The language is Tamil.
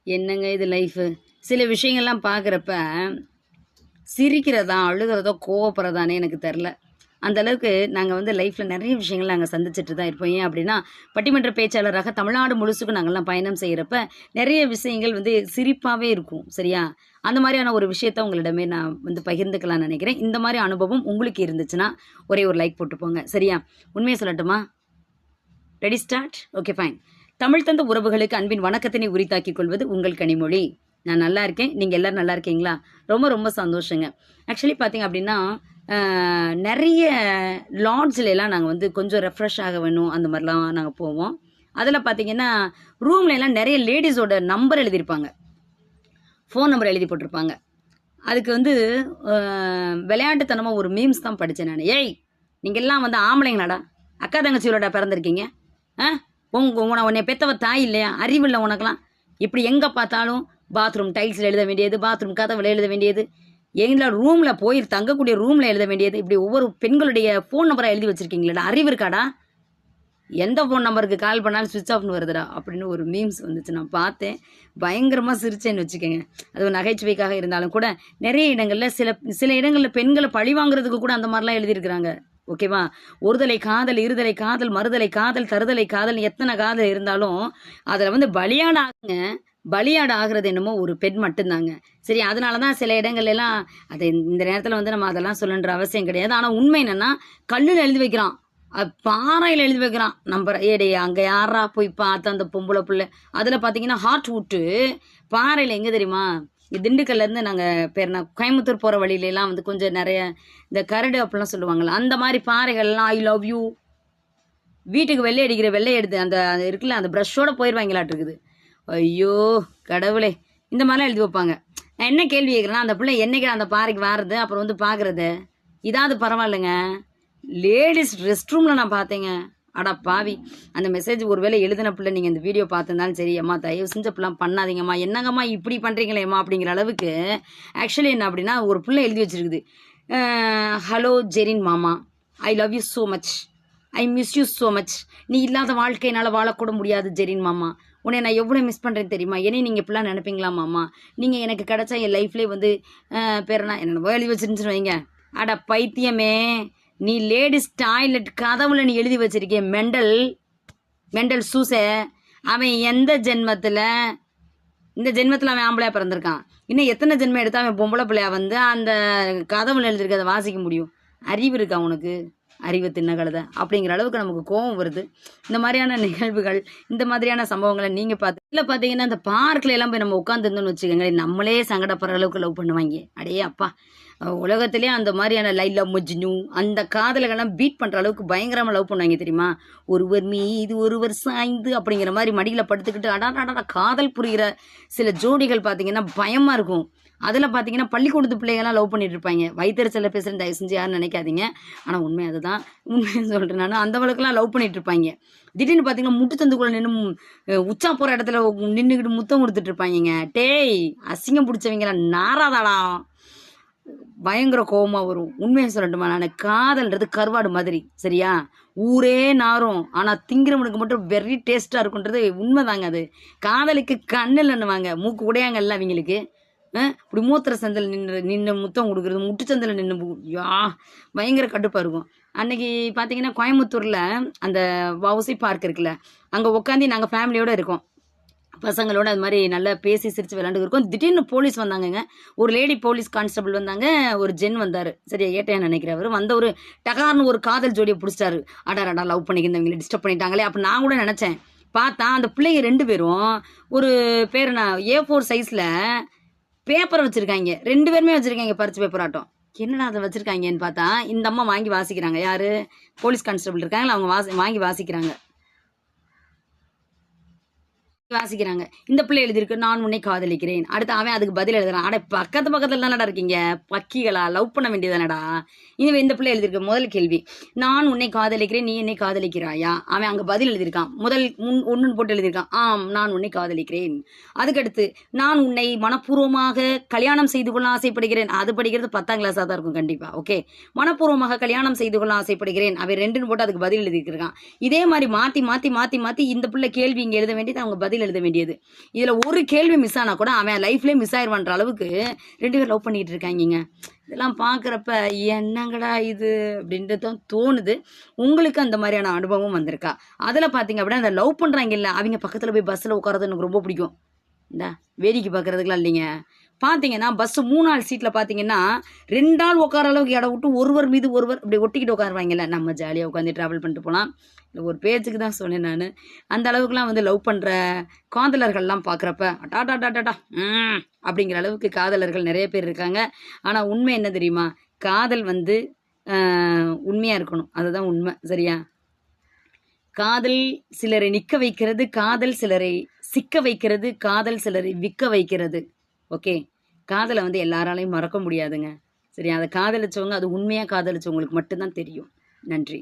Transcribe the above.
என்னங்க இது லைஃபு? சில விஷயங்கள்லாம் பார்க்குறப்ப சிரிக்கிறதா, அழுகிறதோ, கோவப்படுறதானே எனக்கு தெரில. அந்த அளவுக்கு நாங்க வந்து லைஃப்ல நெறைய விஷயங்கள் நாங்க சந்திச்சுட்டு தான் இருப்போம். ஏன் அப்டின்னா, பட்டிமன்ற பேச்சாளராக தமிழ்நாடு முழுசுக்கும் நாங்கலாம் பயணம் செய்றப்ப, நெறைய விஷயங்கள் வந்து சிரிப்பாவே இருக்கும். சரியா? அந்த மாரியான ஒரு விஷயத்த உங்களிடமே நான் வந்து பகிர்ந்துக்கலாம்னு நெனைக்கிறேன். இந்த மாரி அனுபவம் உங்களுக்கு இருந்துச்சுன்னா, ஒரே ஒரு லைக் போட்டு போங்க. சரியா? உண்மைய சொல்லட்டுமா? Ready start? Okay fine. Tamil தந்த உறவுகளுக்கு அன்பின் வணக்கத்தினை உரித்தாக்கிக் கொள்வது உங்கள் கனிமொழி. நான் நல்லா இருக்கேன். நீங்க எல்லாரும் நல்லா இருக்கீங்களா? ரொம்ப ரொம்ப சந்தோஷங்க. ஆக்சுவலி பார்த்தீங்க அப்படின்னா, நெறைய லாட்ஜ்லலாம் நாங்க வந்து கொஞ்சம் ரெஃப்ரெஷ் ஆக வேணும் அந்த மாரிலாம் நாங்க போவோம். அதில பார்த்தீங்கன்னா, ரூம்லலாம் நெறைய லேடீஸோட நம்பர் எழுதியிருப்பாங்க. ஃபோன் நம்பர் எழுதி போட்டிருப்பாங்க. அதுக்கு வந்து அ விளையாட்டுத்தனமா ஒரு மீம்ஸ் தான் படிச்சேன் நானு. "ஏய்! நீங்கலாம் வந்து ஆம்பளைங்களாடா? அக்கா தங்கச்சியோடா பிறந்திருக்கீங்க? ஆ? உன்னைய பெத்தவ தாய் இல்லையா? அறிவில்ல உனக்கெல்லாம்? இப்படி எங்க பார்த்தாலும் பாத்ரூம் டைல்ஸ்ல எழுத வேண்டியது, பாத்ரூம் கதவுல எழுத வேண்டியது, எங்களோட ரூம்ல போய் தங்கக்கூடிய ரூம்ல எழுத வேண்டியது, இப்படி ஒவ்வொரு பெண்களுடைய ஃபோன் நம்பரா எழுதி வச்சிருக்கீங்களேடா, அறிவு இருக்காடா? எந்த ஃபோன் நம்பருக்கு கால் பண்ணாலும் ஸ்விட்ச் ஆஃப்னு வருதுடா" அப்படின்னு ஒரு மீம்ஸ் வந்துச்சு. நான் பார்த்தேன். பயங்கரமா சிரிச்சேன்னு வச்சுக்கோங்க. அது ஒரு நகைச்சுவைக்காக இருந்தாலும் கூட, நிறைய இடங்கள்ல சில சில இடங்கள்ல பெண்கள பழி வாங்குறதுக்கு கூட அந்த மாரிலாம் எழுதியிருக்கிறாங்க. ஓகேவா? ஒருதலை காதல், இருதலை காதல், மறுதலை காதல், தருதலை காதல்னு எத்தன காதல் இருந்தாலும், அதுல வந்து பலியாடு ஆகுறது என்னமோ ஒரு பெண் மட்டும்தாங்க. சரி, அதனால தான் சில இடங்கள்லலாம் அது இந்த நேரத்துல வந்து நம்ம அதெல்லாம் சொல்லணுன்ற அவசியம் கிடையாது. ஆனா உண்மை என்னன்னா, கல்லுல எழுதி வைக்கிறான். பாறையில எழுதி வைக்கிறான் நம்பர். ஏடே அங்க யாரா போய் பார்த்த அந்த பொம்பளை புள்ள. அதுல பாத்தீங்கன்னா ஹார்ட் வுட்டு பாறையில எங்க தெரியுமா? திண்டுக்கல்ல இருந்து நாங்க பேர் என்ன கோயம்புத்தூர் போற வழியில எல்லாம் வந்து கொஞ்சம் நிறைய இந்த கரடு அப்படிலாம் சொல்லுவாங்கல்ல, அந்த மாதிரி பாறைகள்லாம் ஐ லவ் யூ, வீட்டுக்கு வெள்ளை அடிக்கிற வெள்ளை எடுத்து அந்த அது இருக்குல்ல அந்த ப்ரஷ்ஷோட போயிடுவாங்களாட்டு இருக்குது. ஐயோ கடவுளே! இந்த மாதிரிலாம் எழுதி வைப்பாங்க. நான் என்ன கேள்வி கேட்குறேன்னா, அந்த பிள்ளை என்னைக்கு அந்த பாறைக்கு வாருது அப்புறம் வந்து பார்க்குறது? இதாவது பரவாயில்லைங்க. லேடிஸ் ரெஸ்ட் ரூமில் நான் பார்த்தேங்க. அட பாவி! அந்த மெசேஜ் ஒருவேளை எழுதின பிள்ளை நீங்கள் இந்த வீடியோ பார்த்துருந்தாலும் சரி, அம்மா தயவு செஞ்சு அப்படிலாம் பண்ணாதீங்கம்மா, என்னங்கம்மா இப்படி பண்ணுறீங்களேம்மா அப்படிங்கிற அளவுக்கு. ஆக்சுவலி என்ன அப்படின்னா, ஒரு பிள்ளை எழுதி வச்சிருக்குது. ஹலோ ஜெரின் மாமா, I love you so much, I miss you so much. நீ இல்லாத வாழ்க்கை என்னால் வாழக்கூட முடியாது ஜெரின் மாமா. உன்னை நான் எவ்வளோ மிஸ் பண்ணுறேன்னு தெரியுமா? என்னையும் நீங்கள் இப்படிலாம் நினைப்பீங்களா மாமா? நீங்கள் எனக்கு கிடச்சா என் லைஃப்லேயே வந்து பேரனா என்னென்னவோ எழுதி வச்சிருந்துச்சு வைங்க. அட பைத்தியமே! நீ லேடிஸ் டாய்லெட் கதவுல நீ எழுதி வச்சிருக்கே மெண்டல் மெண்டல் சூசை. அவன் எந்த ஜென்மத்தில் இந்த ஜென்மத்தில் அவன் ஆம்பளையா பிறந்திருக்கான். இன்னும் எத்தனை ஜென்மம் எடுத்தா அவன் பொம்பளை பிள்ளையா வந்து அந்த கதவுல எழுதிருக்கதை வாசிக்க முடியும்? அறிவு இருக்கா உனக்கு? அறிவு தின்ன கழுதை அப்படிங்கிற அளவுக்கு நமக்கு கோபம் வருது. இந்த மாதிரியான நிகழ்வுகள், இந்த மாதிரியான சம்பவங்களை நீங்கள் பார்த்து இல்லை பார்த்தீங்கன்னா, இந்த பார்க்கில் எல்லாம் போய் நம்ம உட்காந்துருந்தோம்னு வச்சுக்கோங்களேன், நம்மளே சங்கடப்படுற அளவுக்கு லவ் பண்ணுவாங்க. அடே அப்பா! உலகத்திலே அந்த மாதிரியான லைலா மஜ்னு அந்த காதல்கள்லாம் பீட் பண்ணுற அளவுக்கு பயங்கரமாக லவ் பண்ணுவாங்க தெரியுமா? ஒருவர் மீது ஒருவர் சாய்ந்து அப்படிங்கிற மாதிரி மடியில் படுத்துக்கிட்டு அடாடா காதல் புரிகிற சில ஜோடிகள் பார்த்தீங்கன்னா பயமாக இருக்கும். அதில் பார்த்தீங்கன்னா பள்ளிக்கூடத்து பிள்ளைகள்லாம் லவ் பண்ணிட்டு இருப்பாங்க. வயிற்றுச்சலில் பேசுகிறேன், தயவு செஞ்சு யாரும் நினைக்காதீங்க. ஆனால் உண்மை அதுதான். உண்மையை சொல்கிறேன் நான். அந்த வழக்கெல்லாம் லவ் பண்ணிட்டு இருப்பாங்க. திடீர்னு பார்த்தீங்கன்னா முட்டுச்சந்துக்குள்ளே நின்று உச்சா போகிற இடத்துல நின்றுக்கிட்டு முத்தம் கொடுத்துட்டு இருப்பாங்க. டேய் அசிங்கம் பிடிச்சவங்களா நாராதாடா! பயங்கர கோபமா வரும். உண்மையை சொல்லட்டுமா, நான் காதல்ன்றது கருவாடு மாதிரி. சரியா? ஊரே நாரும், ஆனால் திங்கிறவனுக்கு மட்டும் வெரி டேஸ்ட்டாக இருக்குன்றது உண்மைதாங்க. அது காதலுக்கு கண்ணில்ன்னுவாங்க, மூக்கு உடையாங்கல்ல அவங்களுக்கு. இப்படி மூத்திர சந்தில் நின்று முத்தம் கொடுக்குறது, முட்டுச்சந்தில் நின்று யா பயங்கர கடுப்பாக இருக்கும். அன்னைக்கு பார்த்தீங்கன்னா கோயம்புத்தூரில் அந்த வவுசி பார்க் இருக்குல்ல, அங்கே உட்காந்து நாங்கள் ஃபேமிலியோடு இருக்கோம். பசங்களோட அது மாதிரி நல்லா பேசி சிரித்து விளாண்டு இருக்கோம். திடீர்னு போலீஸ் வந்தாங்கங்க. ஒரு லேடி போலீஸ் கான்ஸ்டபிள் வந்தாங்க, ஒரு ஜென் வந்தார். சரியா ஏட்டையான்னு நினைக்கிறவர் வந்த ஒரு டகார்னு ஒரு காதல் ஜோடியை பிடிச்சிட்டாரு. அடாடா லவ் பண்ணிக்கிறவங்களை டிஸ்டர்ப் பண்ணிட்டாங்களே அப்போ நான் கூட நினச்சேன். பார்த்தா அந்த பிள்ளைங்க 2 பேரும் ஒரு பேர் என்ன A4 சைஸில் பேப்பர் வச்சுருக்காங்க. 2 பேருமே வச்சுருக்காங்க பரிச்சு பேப்பர் ஆட்டம். என்னடா அதை வச்சுருக்காங்கன்னு பார்த்தா இந்த அம்மா வாங்கி வாசிக்கிறாங்க. யார்? போலீஸ் கான்ஸ்டபிள் இருக்காங்களா, அவங்க வாங்கி வாசிக்கிறாங்க. இந்த பிள்ளை எழுதியிருக்கு, நான் உன்னை காதலிக்கிறேன். அடுத்து அவன் அதுக்கு பதில் எழுதுறான். அட பக்கத்துல தானடா இருக்கீங்க பக்கிகளா, லவ் பண்ண வேண்டியதானடா. இந்த பிள்ளை எழுதியிருக்கு முதல் கேள்வி, நான் உன்னை காதலிக்கிறேன், நீ என்னை காதலிக்கிறாயா? அவன் அங்க பதில் எழுதியிருக்கான். ஒன்னு போட்டு எழுதியிருக்கான், ஆம் நான் உன்னை காதலிக்கிறேன். அதுக்கடுத்து நான் உன்னை மனப்பூர்வமாக கல்யாணம் செய்து கொள்ள ஆசைப்படுகிறேன். அது படிக்கிறது 10ஆம் கிளாஸா தான் இருக்கும் கண்டிப்பா. ஓகே, மனப்பூர்வமாக கல்யாணம் செய்து கொள்ள ஆசைப்படுகிறேன். அவன் 2ன்னு போட்டு அதுக்கு பதில் எழுதியிருக்கான். இதே மாதிரி மாத்தி மாத்தி மாத்தி மாத்தி இந்த பிள்ளை கேள்வி இங்க எழுத வேண்டியது அவங்க பதில் பதில் எழுத வேண்டியது. இதில் ஒரு கேள்வி மிஸ் ஆனால் கூட அவன் லைஃப்லேயே மிஸ் ஆயிடுவான்ற அளவுக்கு 2 பேர் லவ் பண்ணிகிட்டு இருக்காங்க. இதெல்லாம் பார்க்குறப்ப என்னங்கடா இது அப்படின்ட்டு தான் தோணுது. உங்களுக்கு அந்த மாதிரியான அனுபவம் வந்திருக்கா? அதில் பார்த்தீங்க அப்படின்னா அந்த லவ் பண்ணுறாங்கல்ல, அவங்க பக்கத்தில் போய் பஸ்ஸில் உட்காரது எனக்கு ரொம்ப பிடிக்கும். இந்தா வேடிக்கை பார்க்குறதுக்கெலாம் இல்லைங்க. பார்த்தீங்கன்னா பஸ்ஸு 3 ஆள் சீட்டில் பார்த்தீங்கன்னா 2 ஆள் உட்கார அளவுக்கு இடம் விட்டு ஒருவர் மீது ஒருவர் அப்படி ஒட்டிக்கிட்டு உட்காருவாங்கல்ல, நம்ம ஜாலியாக உட்காந்து ட்ராவல் பண்ணிட்டு போகலாம். இல்லை ஒரு பேச்சுக்கு தான் சொன்னேன் நான். அந்த அளவுக்குலாம் வந்து லவ் பண்ணுற காதலர்கள்லாம் பார்க்குறப்ப அட்டாடாடாடாடா அப்படிங்கிற அளவுக்கு காதலர்கள் நிறைய பேர் இருக்காங்க. ஆனால் உண்மை என்ன தெரியுமா? காதல் வந்து உண்மையாக இருக்கணும், அதுதான் உண்மை. சரியா? காதல் சிலரை நிற்க வைக்கிறது, காதல் சிலரை சிக்க வைக்கிறது, காதல் சிலரை விற்க வைக்கிறது. ஓகே, காதலை வந்து எல்லாராலையும் மறக்க முடியாதுங்க. சரி, அதை காதலிச்சவங்க, அது உண்மையாக காதலிச்சவங்களுக்கு மட்டும்தான் தெரியும். நன்றி.